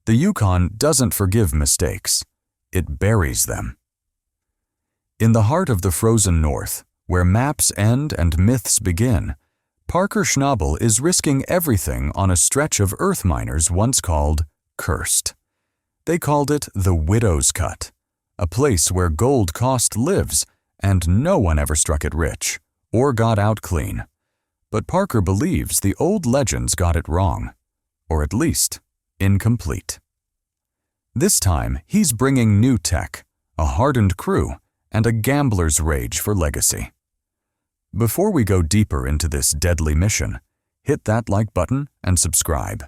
The Yukon doesn't forgive mistakes. It buries them. In the heart of the frozen north, where maps end and myths begin, Parker Schnabel is risking everything on a stretch of earth miners once called cursed. They called it the Widow's Cut, a place where gold cost lives and no one ever struck it rich or got out clean. But Parker believes the old legends got it wrong, or at least incomplete. This time, he's bringing new tech, a hardened crew, and a gambler's rage for legacy. Before we go deeper into this deadly mission, hit that like button and subscribe.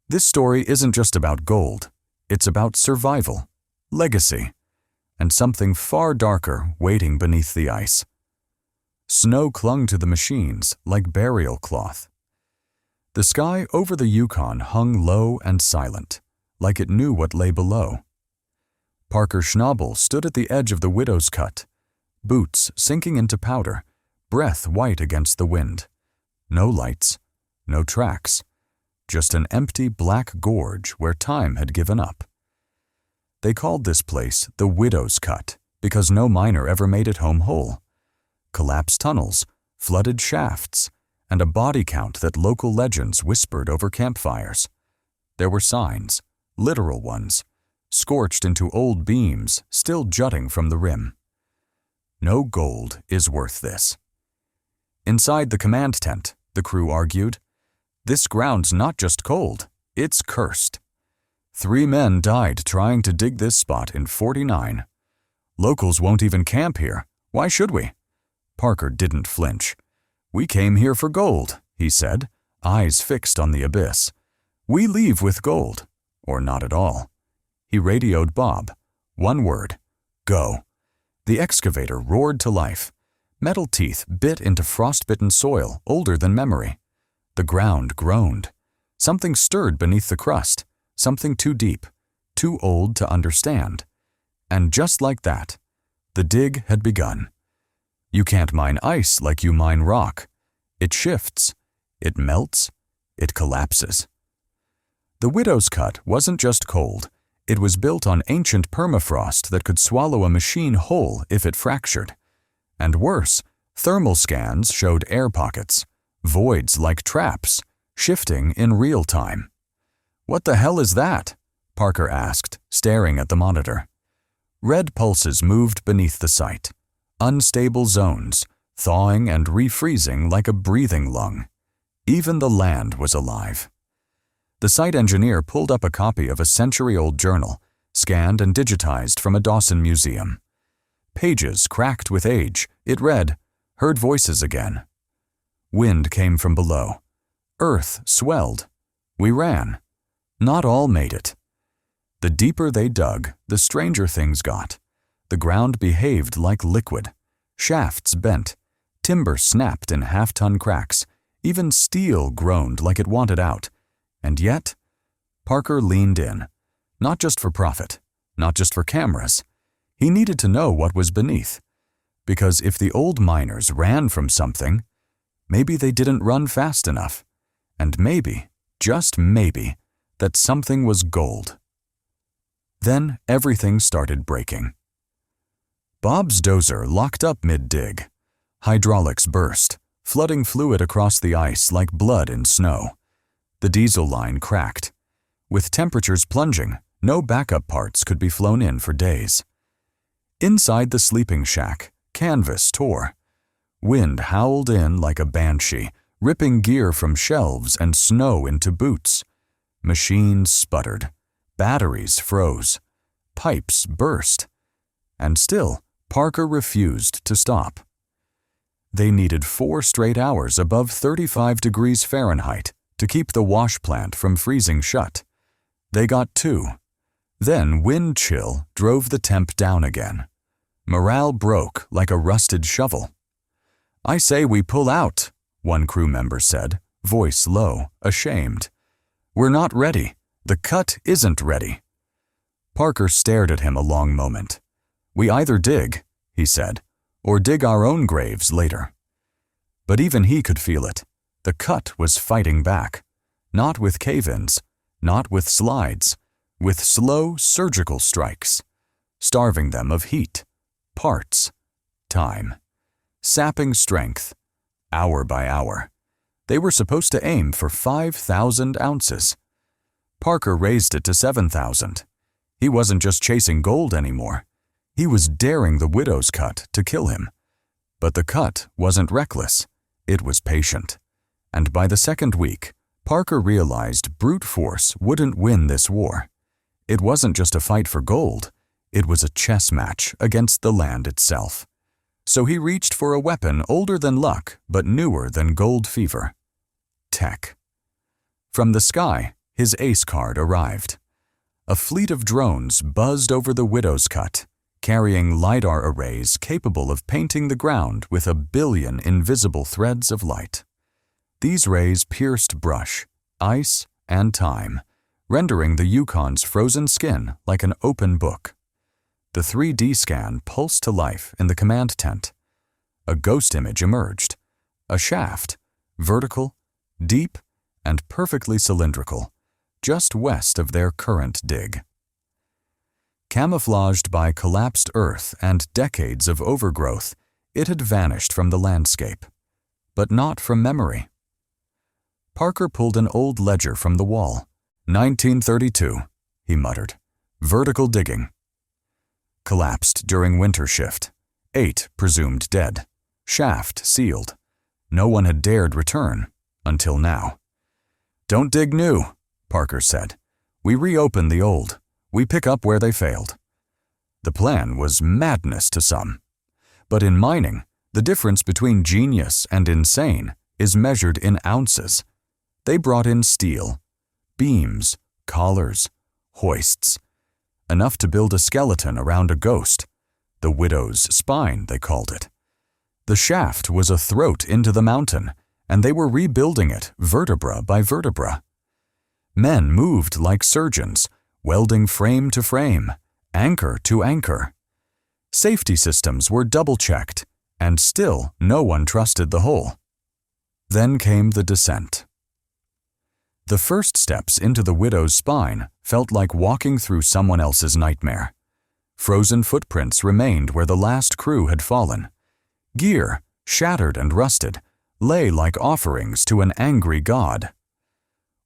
This story isn't just about gold, it's about survival, legacy, and something far darker waiting beneath the ice. Snow clung to the machines like burial cloth. The sky over the Yukon hung low and silent, like it knew what lay below. Parker Schnabel stood at the edge of the Widow's Cut, boots sinking into powder, breath white against the wind. No lights, no tracks, just an empty black gorge where time had given up. They called this place the Widow's Cut because no miner ever made it home whole. Collapsed tunnels, flooded shafts, and a body count that local legends whispered over campfires. There were signs, literal ones, scorched into old beams still jutting from the rim. No gold is worth this. Inside the command tent, the crew argued, this ground's not just cold, it's cursed. 3 men died trying to dig this spot in '49. Locals won't even camp here. Why should we? Parker didn't flinch. We came here for gold, he said, eyes fixed on the abyss. We leave with gold, or not at all. He radioed Bob. One word, go. The excavator roared to life. Metal teeth bit into frostbitten soil older than memory. The ground groaned. Something stirred beneath the crust, something too deep, too old to understand. And just like that, the dig had begun. You can't mine ice like you mine rock. It shifts, it melts, it collapses. The Widow's Cut wasn't just cold. It was built on ancient permafrost that could swallow a machine whole if it fractured. And worse, thermal scans showed air pockets, voids like traps, shifting in real time. What the hell is that? Parker asked, staring at the monitor. Red pulses moved beneath the site. Unstable zones, thawing and refreezing like a breathing lung. Even the land was alive. The site engineer pulled up a copy of a century-old journal, scanned and digitized from a Dawson museum. Pages cracked with age, it read, heard voices again. Wind came from below. Earth swelled. We ran. Not all made it. The deeper they dug, the stranger things got. The ground behaved like liquid. Shafts bent. Timber snapped in half-ton cracks. Even steel groaned like it wanted out. And yet, Parker leaned in. Not just for profit. Not just for cameras. He needed to know what was beneath. Because if the old miners ran from something, maybe they didn't run fast enough. And maybe, just maybe, that something was gold. Then everything started breaking. Bob's dozer locked up mid-dig. Hydraulics burst, flooding fluid across the ice like blood in snow. The diesel line cracked. With temperatures plunging, no backup parts could be flown in for days. Inside the sleeping shack, canvas tore. Wind howled in like a banshee, ripping gear from shelves and snow into boots. Machines sputtered. Batteries froze. Pipes burst. And still, Parker refused to stop. They needed 4 straight hours above 35 degrees Fahrenheit to keep the wash plant from freezing shut. They got 2. Then wind chill drove the temp down again. Morale broke like a rusted shovel. I say we pull out, one crew member said, voice low, ashamed. We're not ready. The cut isn't ready. Parker stared at him a long moment. We either dig, he said, or dig our own graves later. But even he could feel it. The cut was fighting back. Not with cave-ins, not with slides, with slow surgical strikes, starving them of heat, parts, time, sapping strength, hour by hour. They were supposed to aim for 5,000 ounces. Parker raised it to 7,000. He wasn't just chasing gold anymore. He was daring the widow's cut to kill him. But the cut wasn't reckless. It was patient. And by the second week, Parker realized brute force wouldn't win this war. It wasn't just a fight for gold. It was a chess match against the land itself. So he reached for a weapon older than luck, but newer than gold fever. Tech. From the sky, his ace card arrived. A fleet of drones buzzed over the widow's cut, carrying LiDAR arrays capable of painting the ground with 1 billion invisible threads of light. These rays pierced brush, ice, and time, rendering the Yukon's frozen skin like an open book. The 3D scan pulsed to life in the command tent. A ghost image emerged. A shaft, vertical, deep, and perfectly cylindrical, just west of their current dig. Camouflaged by collapsed earth and decades of overgrowth, it had vanished from the landscape, but not from memory. Parker pulled an old ledger from the wall. 1932, he muttered. Vertical digging. Collapsed during winter shift. 8 presumed dead. Shaft sealed. No one had dared return, until now. Don't dig new, Parker said. We reopen the old. We pick up where they failed. The plan was madness to some. But in mining, the difference between genius and insane is measured in ounces. They brought in steel, beams, collars, hoists, enough to build a skeleton around a ghost. The widow's spine, they called it. The shaft was a throat into the mountain, and they were rebuilding it vertebra by vertebra. Men moved like surgeons, welding frame to frame, anchor to anchor. Safety systems were double-checked, and still no one trusted the hole. Then came the descent. The first steps into the widow's spine felt like walking through someone else's nightmare. Frozen footprints remained where the last crew had fallen. Gear, shattered and rusted, lay like offerings to an angry god.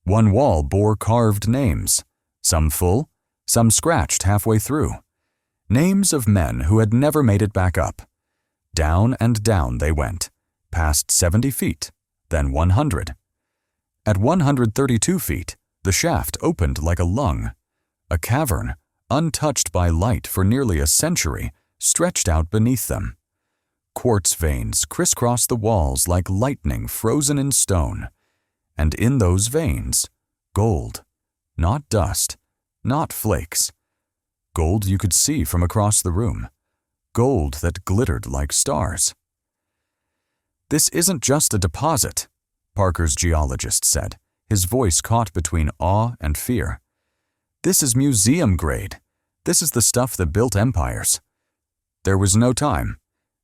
One wall bore carved names, some full, some scratched halfway through. Names of men who had never made it back up. Down and down they went, past 70 feet, then 100. At 132 feet, the shaft opened like a lung. A cavern, untouched by light for nearly a century, stretched out beneath them. Quartz veins crisscrossed the walls like lightning frozen in stone. And in those veins, gold. Not dust, not flakes. Gold you could see from across the room. Gold that glittered like stars. This isn't just a deposit, Parker's geologist said, his voice caught between awe and fear. This is museum grade. This is the stuff that built empires. There was no time.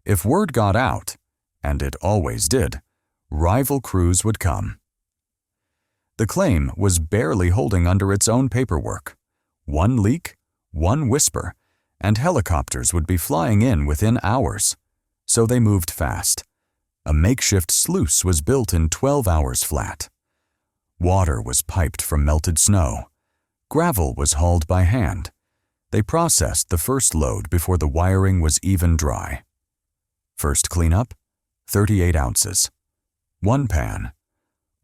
If word got out, and it always did, rival crews would come. The claim was barely holding under its own paperwork. One leak, one whisper, and helicopters would be flying in within hours. So they moved fast. A makeshift sluice was built in 12 hours flat. Water was piped from melted snow. Gravel was hauled by hand. They processed the first load before the wiring was even dry. First cleanup, 38 ounces. One pan.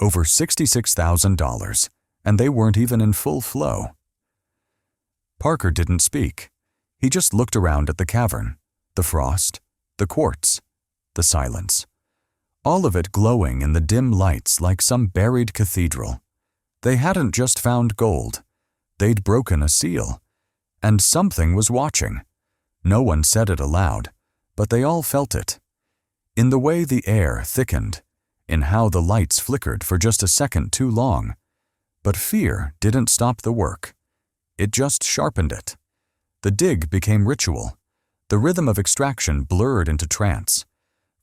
Over $66,000, and they weren't even in full flow. Parker didn't speak. He just looked around at the cavern, the frost, the quartz, the silence. All of it glowing in the dim lights like some buried cathedral. They hadn't just found gold. They'd broken a seal. And something was watching. No one said it aloud, but they all felt it. In the way the air thickened, in how the lights flickered for just a second too long. But fear didn't stop the work. It just sharpened it. The dig became ritual. The rhythm of extraction blurred into trance.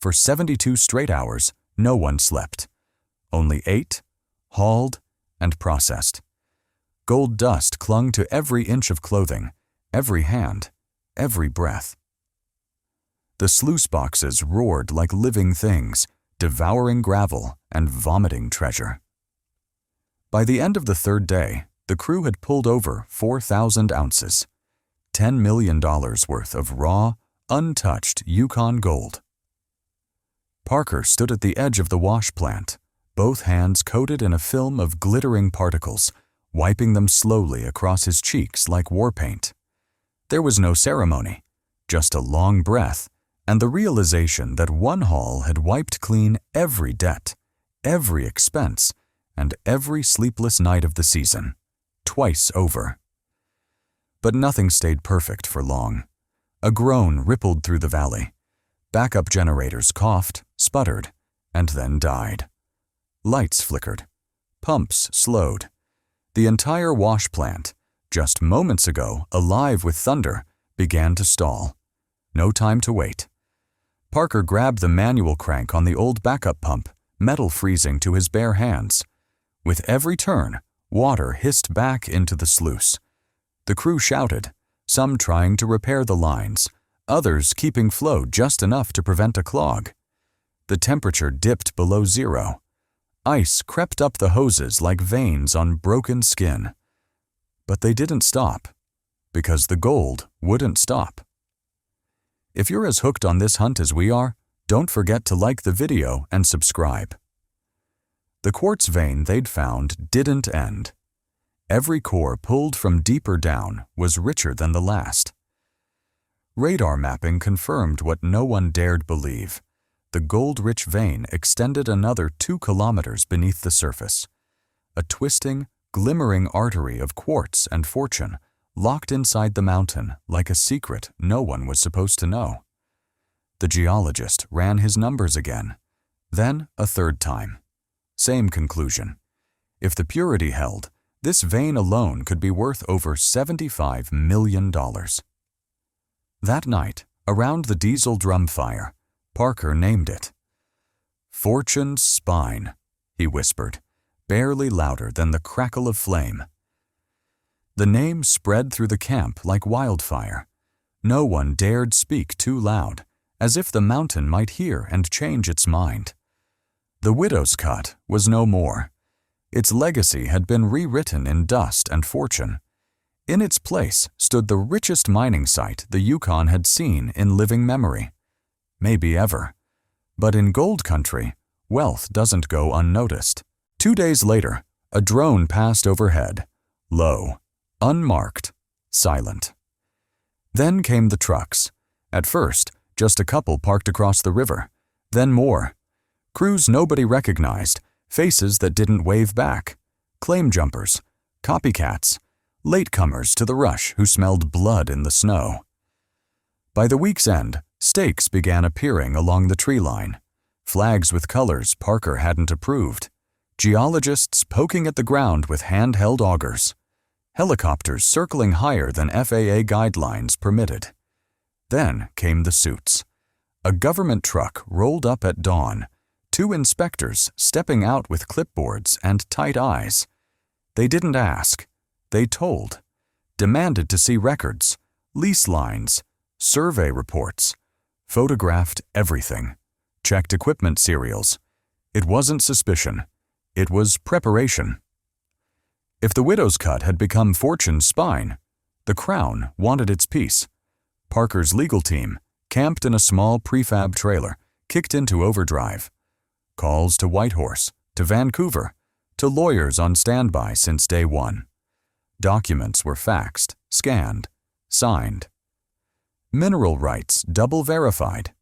For 72 straight hours, no one slept. Only ate, hauled, and processed. Gold dust clung to every inch of clothing, every hand, every breath. The sluice boxes roared like living things, devouring gravel and vomiting treasure. By the end of the third day, the crew had pulled over 4,000 ounces, $10 million worth of raw, untouched Yukon gold. Parker stood at the edge of the wash plant, both hands coated in a film of glittering particles, wiping them slowly across his cheeks like war paint. There was no ceremony, just a long breath and the realization that one haul had wiped clean every debt, every expense, and every sleepless night of the season, twice over. But nothing stayed perfect for long. A groan rippled through the valley. Backup generators coughed, sputtered, and then died. Lights flickered. Pumps slowed. The entire wash plant, just moments ago alive with thunder, began to stall. No time to wait. Parker grabbed the manual crank on the old backup pump, metal freezing to his bare hands. With every turn, water hissed back into the sluice. The crew shouted, some trying to repair the lines, others keeping flow just enough to prevent a clog. The temperature dipped below zero. Ice crept up the hoses like veins on broken skin. But they didn't stop, because the gold wouldn't stop. If you're as hooked on this hunt as we are, don't forget to like the video and subscribe. The quartz vein they'd found didn't end. Every core pulled from deeper down was richer than the last. Radar mapping confirmed what no one dared believe. The gold-rich vein extended another 2 kilometers beneath the surface. A twisting, glimmering artery of quartz and fortune, locked inside the mountain like a secret no one was supposed to know. The geologist ran his numbers again, then a third time. Same conclusion. If the purity held, this vein alone could be worth over $75 million. That night, around the diesel drum fire, Parker named it. Fortune's Spine, he whispered, barely louder than the crackle of flame. The name spread through the camp like wildfire. No one dared speak too loud, as if the mountain might hear and change its mind. The widow's cut was no more. Its legacy had been rewritten in dust and fortune. In its place stood the richest mining site the Yukon had seen in living memory. Maybe ever. But in gold country, wealth doesn't go unnoticed. 2 days later, a drone passed overhead, low, unmarked, silent. Then came the trucks. At first, just a couple parked across the river, then more. Crews nobody recognized, faces that didn't wave back, claim jumpers, copycats, latecomers to the rush who smelled blood in the snow. By the week's end, stakes began appearing along the tree line, flags with colors Parker hadn't approved, geologists poking at the ground with handheld augers, helicopters circling higher than FAA guidelines permitted. Then came the suits. A government truck rolled up at dawn, 2 inspectors stepping out with clipboards and tight eyes. They didn't ask. They told. Demanded to see records, lease lines, survey reports, photographed everything, checked equipment serials. It wasn't suspicion. It was preparation. If the widow's cut had become Fortune's Spine, the Crown wanted its piece. Parker's legal team, camped in a small prefab trailer, kicked into overdrive. Calls to Whitehorse, to Vancouver, to lawyers on standby since day one. Documents were faxed, scanned, signed. Mineral rights double verified.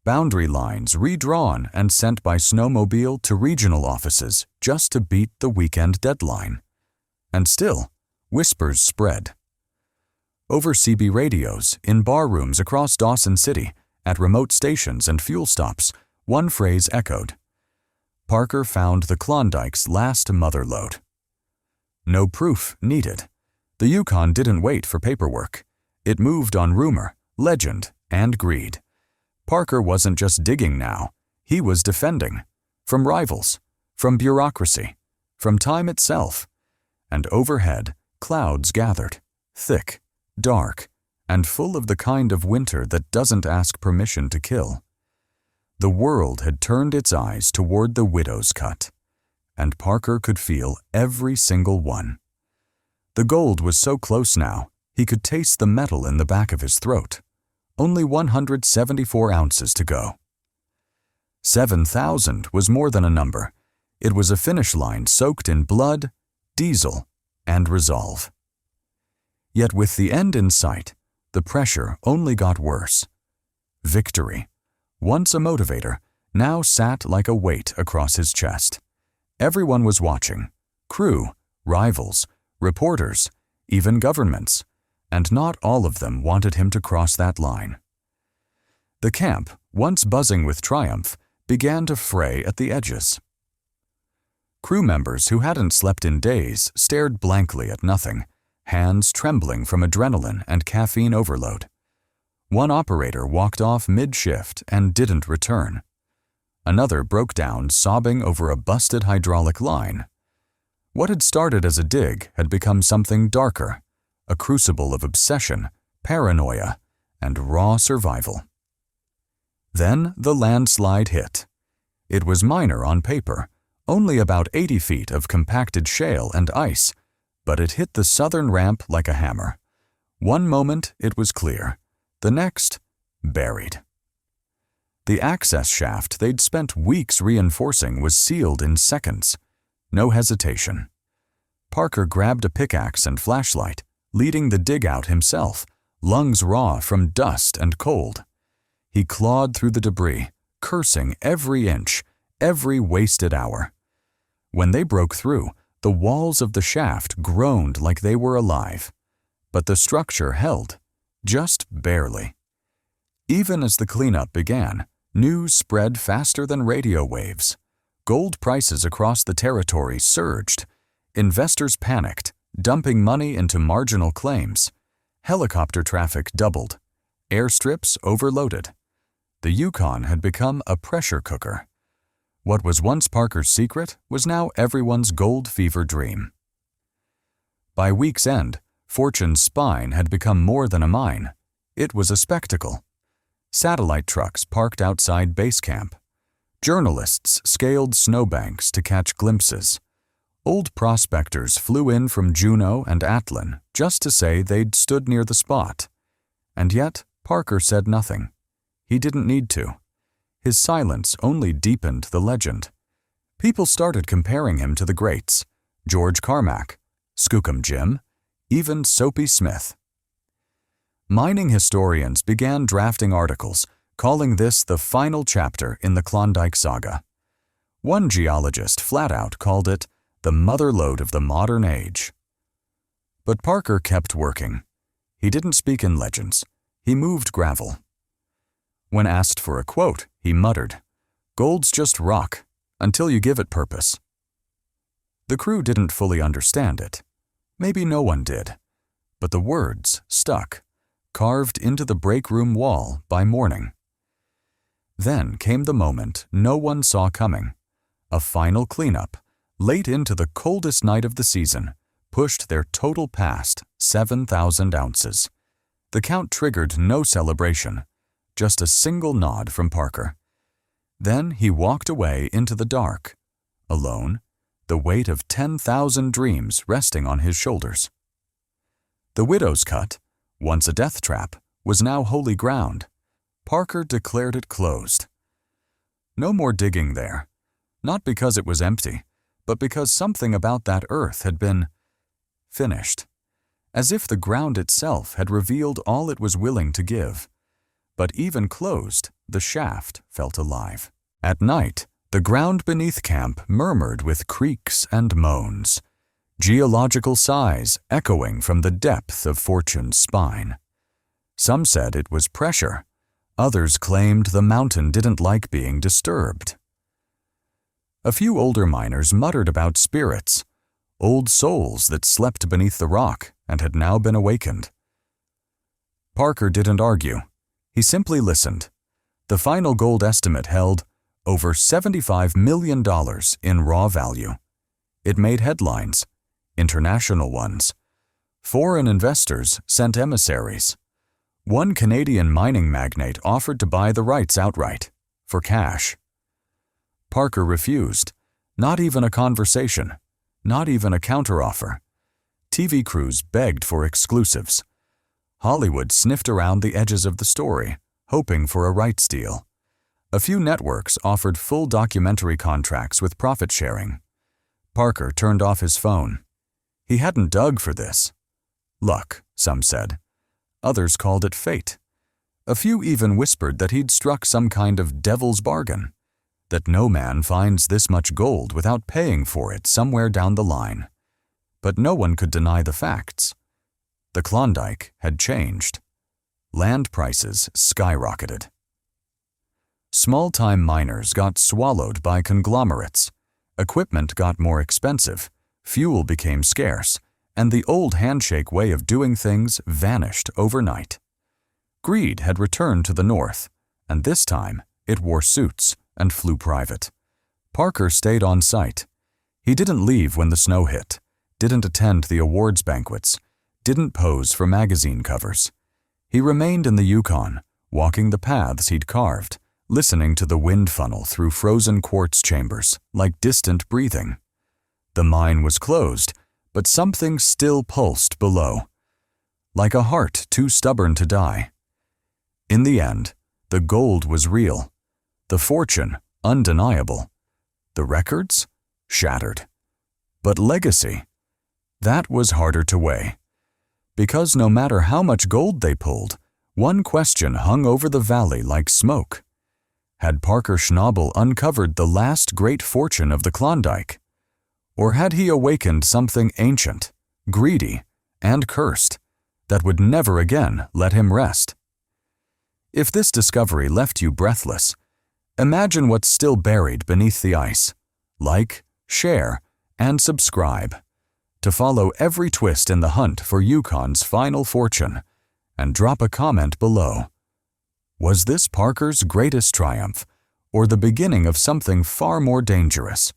Boundary lines redrawn and sent by snowmobile to regional offices just to beat the weekend deadline. And still, whispers spread. Over CB radios, in bar rooms across Dawson City, at remote stations and fuel stops, one phrase echoed. Parker found the Klondike's last mother lode. No proof needed. The Yukon didn't wait for paperwork. It moved on rumor, legend, and greed. Parker wasn't just digging now. He was defending. From rivals, from bureaucracy, from time itself. and overhead clouds gathered, thick, dark, and full of the kind of winter that doesn't ask permission to kill. The world had turned its eyes toward the widow's cut, and Parker could feel every single one. The gold was so close now, he could taste the metal in the back of his throat. Only 174 ounces to go. 7,000 was more than a number. It was a finish line soaked in blood, diesel, and resolve. Yet with the end in sight, the pressure only got worse. Victory, once a motivator, now sat like a weight across his chest. Everyone was watching: crew, rivals, reporters, even governments, and not all of them wanted him to cross that line. The camp, once buzzing with triumph, began to fray at the edges. Crew members who hadn't slept in days stared blankly at nothing, hands trembling from adrenaline and caffeine overload. One operator walked off mid-shift and didn't return. Another broke down sobbing over a busted hydraulic line. What had started as a dig had become something darker, a crucible of obsession, paranoia, and raw survival. Then the landslide hit. It was minor on paper, only about 80 feet of compacted shale and ice, but it hit the southern ramp like a hammer. One moment it was clear, the next, buried. The access shaft they'd spent weeks reinforcing was sealed in seconds. No hesitation. Parker grabbed a pickaxe and flashlight, leading the dig out himself, lungs raw from dust and cold. He clawed through the debris, cursing every inch, every wasted hour. When they broke through, the walls of the shaft groaned like they were alive. But the structure held, just barely. Even as the cleanup began, news spread faster than radio waves. Gold prices across the territory surged. Investors panicked, dumping money into marginal claims. Helicopter traffic doubled. Airstrips overloaded. The Yukon had become a pressure cooker. What was once Parker's secret was now everyone's gold fever dream. By week's end, Fortune's spine had become more than a mine. It was a spectacle. Satellite trucks parked outside base camp. Journalists scaled snowbanks to catch glimpses. Old prospectors flew in from Juneau and Atlin just to say they'd stood near the spot. And yet, Parker said nothing. He didn't need to. His silence only deepened the legend. People started comparing him to the greats: George Carmack, Skookum Jim, even Soapy Smith. Mining historians began drafting articles, calling this the final chapter in the Klondike saga. One geologist flat out called it the motherlode of the modern age. But Parker kept working. He didn't speak in legends. He moved gravel. When asked for a quote, he muttered, "Gold's just rock, until you give it purpose." The crew didn't fully understand it. Maybe no one did. But the words stuck, carved into the break room wall by morning. Then came the moment no one saw coming. A final cleanup, late into the coldest night of the season, pushed their total past 7,000 ounces. The count triggered no celebration, just a single nod from Parker. Then he walked away into the dark, alone, the weight of 10,000 dreams resting on his shoulders. The widow's cut, once a death trap, was now holy ground. Parker declared it closed. No more digging there, not because it was empty, but because something about that earth had been finished, as if the ground itself had revealed all it was willing to give. But even closed, the shaft felt alive. At night, the ground beneath camp murmured with creaks and moans, geological sighs echoing from the depth of Fortune's spine. Some said it was pressure. Others claimed the mountain didn't like being disturbed. A few older miners muttered about spirits, old souls that slept beneath the rock and had now been awakened. Parker didn't argue. He simply listened. The final gold estimate held over $75 million in raw value. It made headlines. international ones. Foreign investors sent emissaries. One Canadian mining magnate offered to buy the rights outright, for cash. Parker refused. Not even a conversation, not even a counteroffer. TV crews begged for exclusives. Hollywood sniffed around the edges of the story, hoping for a rights deal. A few networks offered full documentary contracts with profit sharing. Parker turned off his phone. He hadn't dug for this. Luck, some said. Others called it fate. A few even whispered that he'd struck some kind of devil's bargain, that no man finds this much gold without paying for it somewhere down the line. But no one could deny the facts. The Klondike had changed. Land prices skyrocketed. Small-time miners got swallowed by conglomerates. Equipment got more expensive, fuel became scarce, and the old handshake way of doing things vanished overnight. Greed had returned to the north, and this time it wore suits and flew private. Parker stayed on site. He didn't leave when the snow hit, didn't attend the awards banquets, didn't pose for magazine covers. He remained in the Yukon, walking the paths he'd carved, listening to the wind funnel through frozen quartz chambers like distant breathing. The mine was closed, but something still pulsed below, like a heart too stubborn to die. In the end, the gold was real, the fortune undeniable, the records shattered. But legacy, that was harder to weigh. Because no matter how much gold they pulled, one question hung over the valley like smoke. Had Parker Schnabel uncovered the last great fortune of the Klondike? Or had he awakened something ancient, greedy, and cursed that would never again let him rest? If this discovery left you breathless, imagine what's still buried beneath the ice. Like, share, and subscribe to follow every twist in the hunt for Yukon's final fortune, and drop a comment below. Was this Parker's greatest triumph, or the beginning of something far more dangerous?